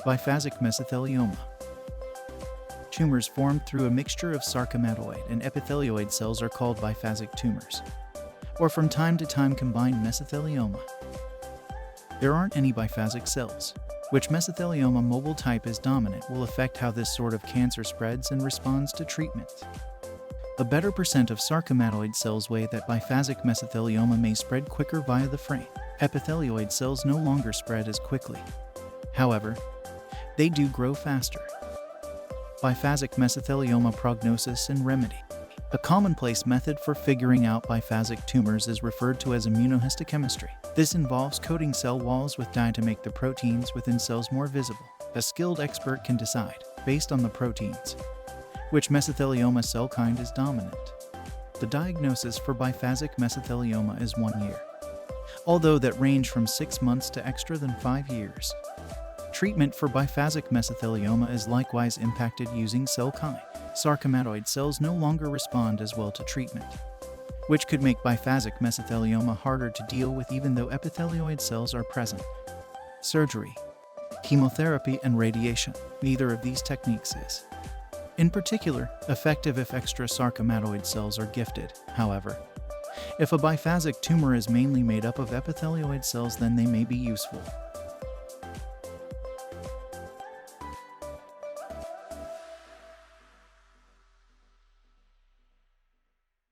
Biphasic mesothelioma. Tumors formed through a mixture of sarcomatoid and epithelioid cells are called biphasic tumors, or from time to time combined mesothelioma. There aren't any biphasic cells. Which mesothelioma mobile type is dominant will affect how this sort of cancer spreads and responds to treatment. A better percent of sarcomatoid cells way that biphasic mesothelioma may spread quicker via the frame. Epithelioid cells no longer spread as quickly. However, they do grow faster. Biphasic mesothelioma prognosis and remedy. A commonplace method for figuring out biphasic tumors is referred to as immunohistochemistry. This involves coating cell walls with dye to make the proteins within cells more visible. A skilled expert can decide, based on the proteins, which mesothelioma cell kind is dominant. The diagnosis for biphasic mesothelioma is 1 year, although that range from 6 months to extra than 5 years. Treatment for biphasic mesothelioma is likewise impacted using cell kind. Sarcomatoid cells no longer respond as well to treatment, which could make biphasic mesothelioma harder to deal with even though epithelioid cells are present. Surgery, chemotherapy, and radiation. Neither of these techniques is, in particular, effective if extra sarcomatoid cells are gifted. However, if a biphasic tumor is mainly made up of epithelioid cells, then they may be useful.